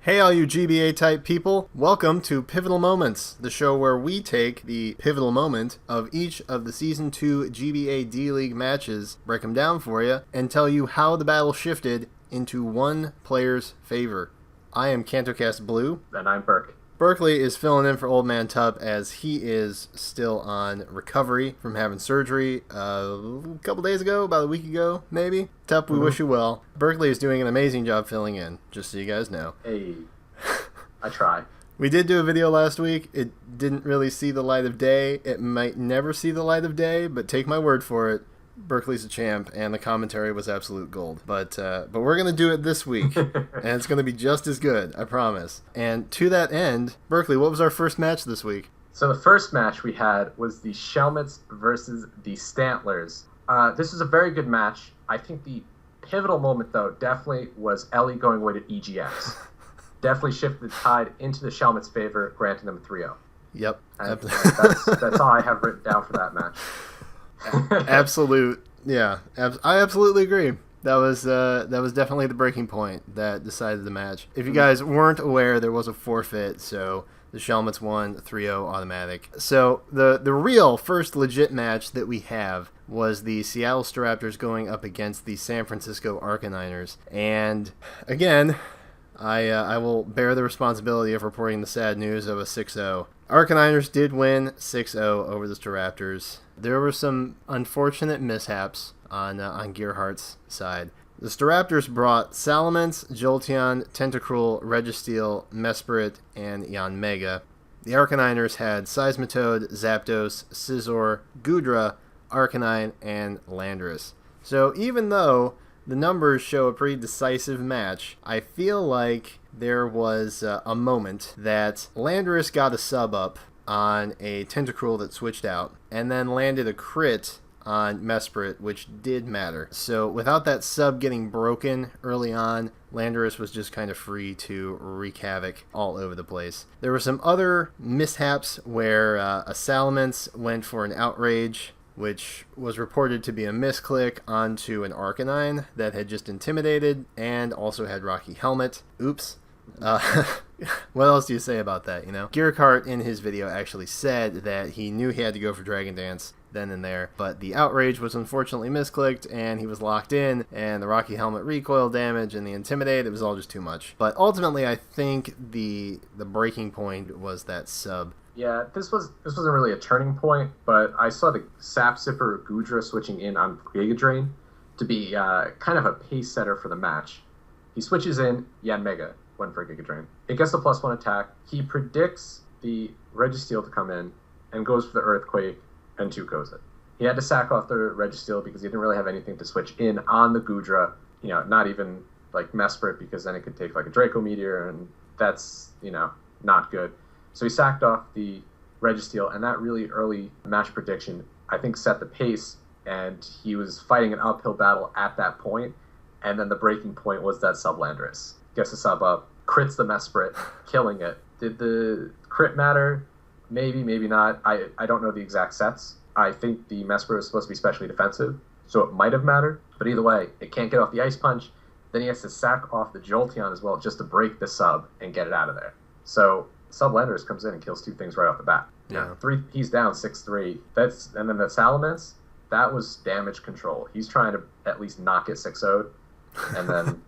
Hey all you GBA type people, welcome to Pivotal Moments, the show where we take the pivotal moment of each of the Season 2 GBA D-League matches, break them down for you, and tell you how the battle shifted into one player's favor. I am KantoCastBlue. And I'm Berk. Berkeley is filling in for Old Man Tup as he is still on recovery from having surgery a couple days ago, about a week ago, maybe. Tup, we wish you well. Berkeley is doing an amazing job filling in, just so you guys know. Hey, I try. We did do a video last week. It didn't really see the light of day. It might never see the light of day, but take my word for it. Berkeley's a champ, and the commentary was absolute gold. But we're going to do it this week, and it's going to be just as good, I promise. And to that end, Berkeley, what was our first match this week? So the first match we had was the Shelmets versus the Stantlers. This was a very good match. I think the pivotal moment, though, definitely was Ellie going away to EGX. Definitely shifted the tide into the Shelmets' favor, granting them a 3-0. Yep. And that's all I have written down for that match. Absolute, yeah. I absolutely agree. That was definitely the breaking point that decided the match. If you guys weren't aware, there was a forfeit, so the Shelmets won 3-0 automatic. So the real first legit match that we have was the Seattle Staraptors going up against the San Francisco Arcaniners. And again, I will bear the responsibility of reporting the sad news of a 6-0. Arcaniners did win 6-0 over the Staraptors. There were some unfortunate mishaps on Gearhart's side. The Staraptors brought Salamence, Jolteon, Tentacruel, Registeel, Mesprit, and Yanmega. The Arcaniners had Seismitoad, Zapdos, Scizor, Goodra, Arcanine, and Landorus. So even though the numbers show a pretty decisive match, I feel like there was a moment that Landorus got a sub up on a Tentacruel that switched out, and then landed a crit on Mesprit, which did matter. So without that sub getting broken early on, Landorus was just kind of free to wreak havoc all over the place. There were some other mishaps where a Salamence went for an Outrage, which was reported to be a misclick onto an Arcanine that had just intimidated and also had Rocky Helmet. Oops. What else do you say about that, you know? Gearhart in his video actually said that he knew he had to go for Dragon Dance then and there, but the Outrage was unfortunately misclicked and he was locked in, and the Rocky Helmet recoil damage and the Intimidate, it was all just too much. But ultimately, I think the breaking point was that sub. Yeah, this wasn't really a turning point, but I saw the Sap Sipper Goodra switching in on Giga Drain to be kind of a pace setter for the match. He switches in Yanmega, went for a Giga Drain. It gets the +1 attack. He predicts the Registeel to come in and goes for the Earthquake and 2-KOs it. He had to sack off the Registeel because he didn't really have anything to switch in on the Goodra. You know, not even like Mesprit, because then it could take like a Draco Meteor, and that's, you know, not good. So he sacked off the Registeel, and that really early match prediction, I think, set the pace, and he was fighting an uphill battle at that point, and then the breaking point was that sub Landorus. Gets the sub up, crits the Mesprit, killing it. Did the crit matter? Maybe, maybe not. I don't know the exact sets. I think the Mesprit was supposed to be specially defensive, so it might have mattered, but either way, it can't get off the Ice Punch. Then he has to sack off the Jolteon as well just to break the sub and get it out of there. So sub Landorus comes in and kills two things right off the bat. Yeah. He's down 6-3. And then the Salamence, that was damage control. He's trying to at least knock it 6-0'd, and then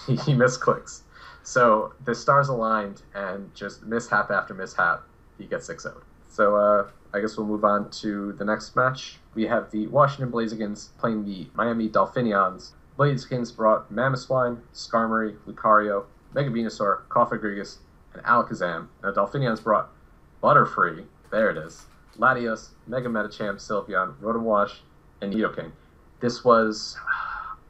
he misclicks. So the stars aligned, and just mishap after mishap, he gets 6-0'd. So I guess we'll move on to the next match. We have the Washington Blazekins playing the Miami Dolphinions. Blazekins brought Mamoswine, Skarmory, Lucario, Mega Venusaur, Cofagrigus, and Alakazam. And the Dolphinions brought Butterfree, there it is, Latios, Mega Metachamp, Sylveon, Rotom-Wash, and Nidoking. This was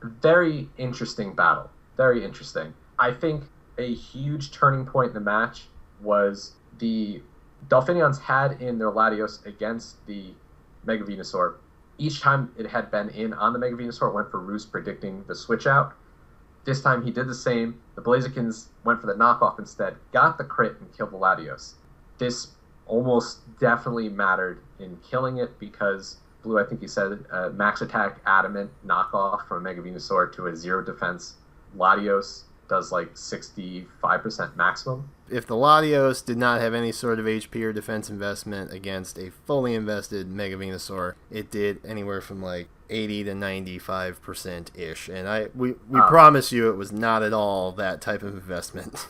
a very interesting battle. Very interesting. I think a huge turning point in the match was the Dolphinions had in their Latios against the Mega Venusaur. Each time it had been in on the Mega Venusaur, it went for Roost predicting the switch out. This time he did the same. The Blazekins went for the knockoff instead, got the crit, and killed the Latios. This almost definitely mattered in killing it because Blue, I think you said, max attack adamant knockoff from a Mega Venusaur to a 0 defense Latios. does like 65% maximum. If the Latios did not have any sort of HP or defense investment against a fully invested Mega Venusaur, it did anywhere from like 80 to 95% ish. And we promise you it was not at all that type of investment.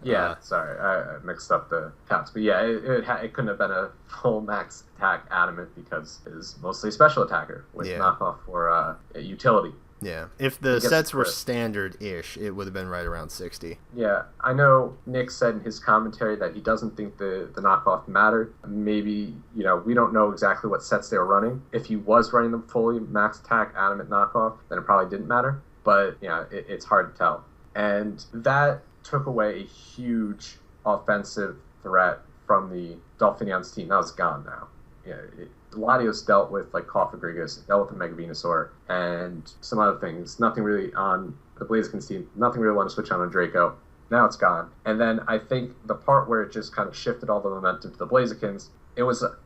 Yeah, sorry, I mixed up the counts. But yeah, it couldn't have been a full max attack Adamant because it is mostly a special attacker with knockoff for a utility. Yeah, if the sets were standard-ish, it would have been right around 60. Yeah, I know Nick said in his commentary that he doesn't think the knockoff mattered. Maybe, we don't know exactly what sets they were running. If he was running them fully max attack Adamant knockoff, then it probably didn't matter. But, it's hard to tell. And that took away a huge offensive threat from the Dolphinion's team. That was gone now. Latios dealt with like Cofagrigus, dealt with the Mega Venusaur, and some other things. Nothing really on the Blaziken's team. Nothing really wanted to switch on a Draco. Now it's gone. And then I think the part where it just kind of shifted all the momentum to the Blazikens,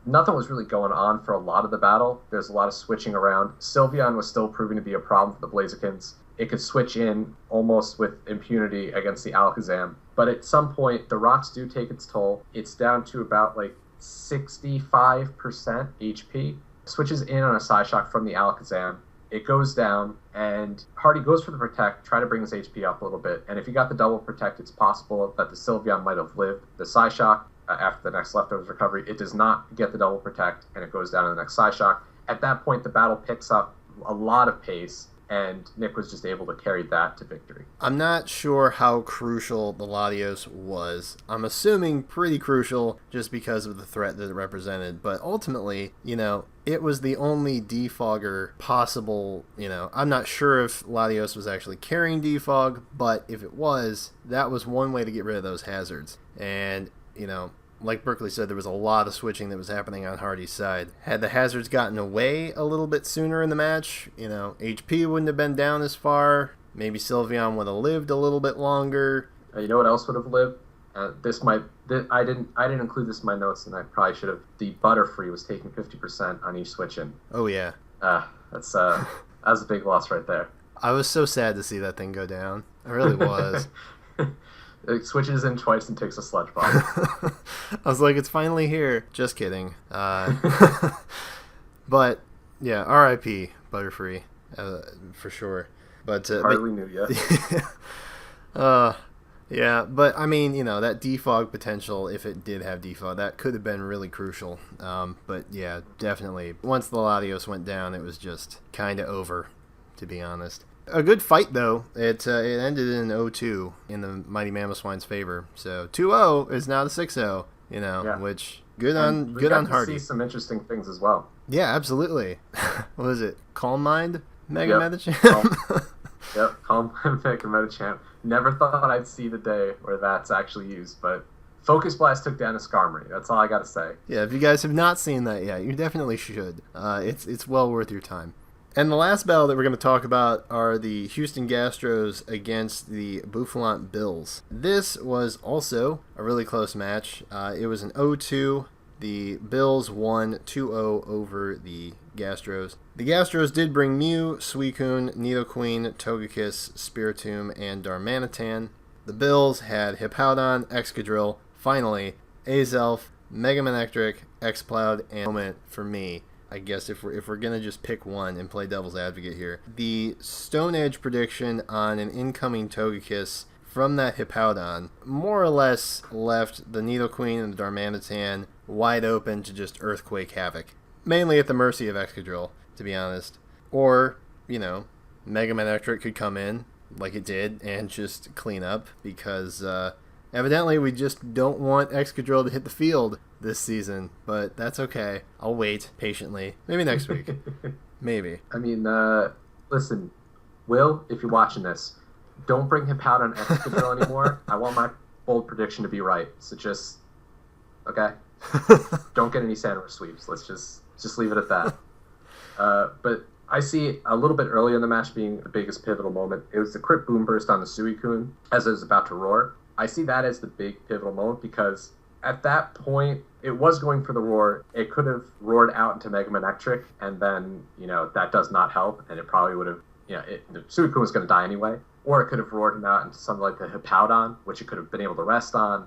nothing was really going on for a lot of the battle. There's a lot of switching around. Sylveon was still proving to be a problem for the Blazikens. It could switch in almost with impunity against the Alakazam. But at some point, the rocks do take its toll. It's down to about like 65% HP. Switches in on a Psyshock from the Alakazam. It goes down, and Hardy goes for the Protect, try to bring his HP up a little bit. And if you got the double Protect, it's possible that the Sylveon might have lived. The Psyshock, after the next Leftovers recovery, it does not get the double Protect, and it goes down to the next Psyshock. At that point, the battle picks up a lot of pace, and Nick was just able to carry that to victory. I'm not sure how crucial the Latios was. I'm assuming pretty crucial just because of the threat that it represented. But ultimately, it was the only defogger possible. I'm not sure if Latios was actually carrying defog, but if it was, that was one way to get rid of those hazards. And, like Berkeley said, there was a lot of switching that was happening on Hardy's side. Had the hazards gotten away a little bit sooner in the match, HP wouldn't have been down as far. Maybe Sylveon would have lived a little bit longer. You know what else would have lived? I didn't include this in my notes, and I probably should have. The Butterfree was taking 50% on each switch-in. Oh yeah. That was a big loss right there. I was so sad to see that thing go down. I really was. It switches in twice and takes a sludge bomb. I was like, it's finally here. Just kidding. But, yeah, R.I.P. Butterfree, for sure. But hardly knew yet. Yeah, but, I mean, that defog potential, if it did have defog, that could have been really crucial. But, yeah, definitely. Once the Latios went down, it was just kind of over, to be honest. A good fight, though. It ended in 0-2 in the Mighty Mamoswine's favor. So 2-0 is now the 6-0, which good on Hardy. We see some interesting things as well. Yeah, absolutely. What was it? Calm Mind? Mega Metachamp? Yep, Calm Mind Mega Metachamp. Never thought I'd see the day where that's actually used, but Focus Blast took down a Skarmory. That's all I got to say. Yeah, if you guys have not seen that yet, you definitely should. It's well worth your time. And the last battle that we're going to talk about are the Houston Gastros against the Buffalont Bills. This was also a really close match. It was an 0-2. The Bills won 2-0 over the Gastros. The Gastros did bring Mew, Suicune, Nidoqueen, Togekiss, Spiritomb, and Darmanitan. The Bills had Hippowdon, Excadrill, finally, Azelf, Mega Manectric, Exploud, and Moment for me. I guess if we're gonna just pick one and play devil's advocate here, the Stone Edge prediction on an incoming Togekiss from that Hippowdon more or less left the Nidoqueen and the Darmanitan wide open to just Earthquake Havoc, mainly at the mercy of Excadrill, to be honest. Or Mega Manectric could come in like it did and just clean up because evidently we just don't want Excadrill to hit the field this season, but that's okay. I'll wait patiently. Maybe next week. Maybe. I mean, listen, Will, if you're watching this, don't bring Hippowdon Excadrill anymore. I want my bold prediction to be right. So just, okay? Don't get any Sandwich sweeps. Let's just leave it at that. But I see a little bit earlier in the match being the biggest pivotal moment. It was the crit boom burst on the Suicune as it was about to roar. I see that as the big pivotal moment because at that point, it was going for the roar. It could have roared out into Mega Manectric, and then, that does not help, and it probably would have, the Suicune was going to die anyway. or it could have roared him out into something like a Hippowdon, which it could have been able to rest on,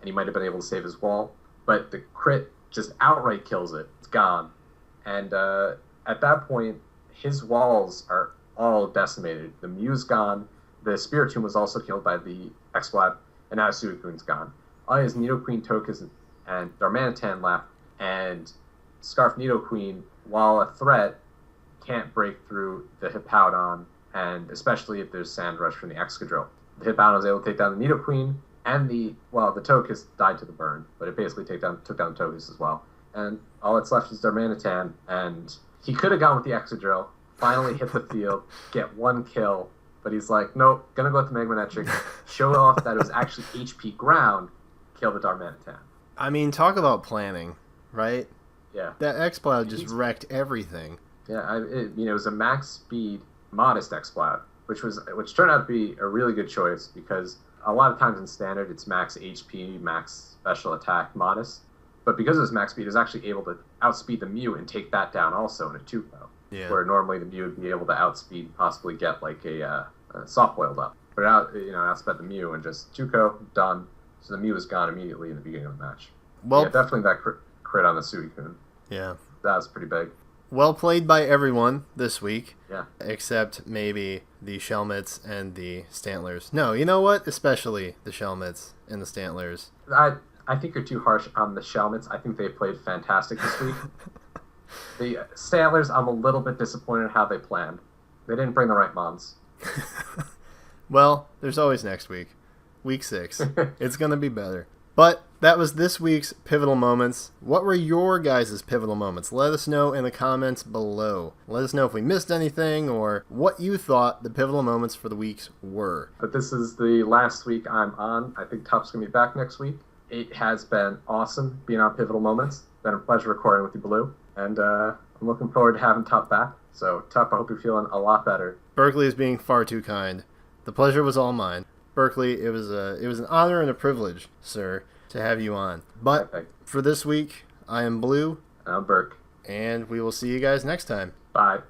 and he might have been able to save his wall. But the crit just outright kills it. It's gone. And at that point, his walls are all decimated. The Mew's gone. The Spiritomb was also killed by the Exploit, and now Suicune's gone. All his Nidoqueen, Togekiss, and Darmanitan left, and Scarf Nidoqueen, while a threat, can't break through the Hippowdon, and especially if there's Sand Rush from the Excadrill. The Hippowdon was able to take down the Nidoqueen, and the Togekiss died to the burn, but it basically took down the Togekiss as well. And all that's left is Darmanitan, and he could have gone with the Excadrill, finally hit the field, get one kill, but he's like, nope, gonna go with the Magnetric, show off that it was actually HP ground, kill the Darmanitan. I mean, talk about planning, right? Yeah. That Exploit just wrecked everything. Yeah, it was a max speed, modest Exploit, which turned out to be a really good choice because a lot of times in Standard it's max HP, max special attack, modest. But because it was max speed, it was actually able to outspeed the Mew and take that down also in a 2-0. Yeah. Where normally the Mew would be able to outspeed, possibly get like a soft boiled up. But outsped the Mew and just 2-0, done. So the Mew was gone immediately in the beginning of the match. Well, yeah, definitely that crit on the Suicune. Yeah. That was pretty big. Well played by everyone this week. Yeah. Except maybe the Shelmets and the Stantlers. No, you know what? Especially the Shelmets and the Stantlers. I think you're too harsh on the Shelmets. I think they played fantastic this week. The Stantlers, I'm a little bit disappointed in how they planned. They didn't bring the right mons. Well, there's always next week. Week 6. It's going to be better. But that was this week's Pivotal Moments. What were your guys' pivotal moments? Let us know in the comments below. Let us know if we missed anything or what you thought the pivotal moments for the weeks were. But this is the last week I'm on. I think Tup's going to be back next week. It has been awesome being on Pivotal Moments. It's been a pleasure recording with you, Blue. And I'm looking forward to having Tup back. So, Tup, I hope you're feeling a lot better. Berkeley is being far too kind. The pleasure was all mine. Berkeley, it was an honor and a privilege, sir, to have you on. But for this week, I am Blue. And I'm Berk. And we will see you guys next time. Bye.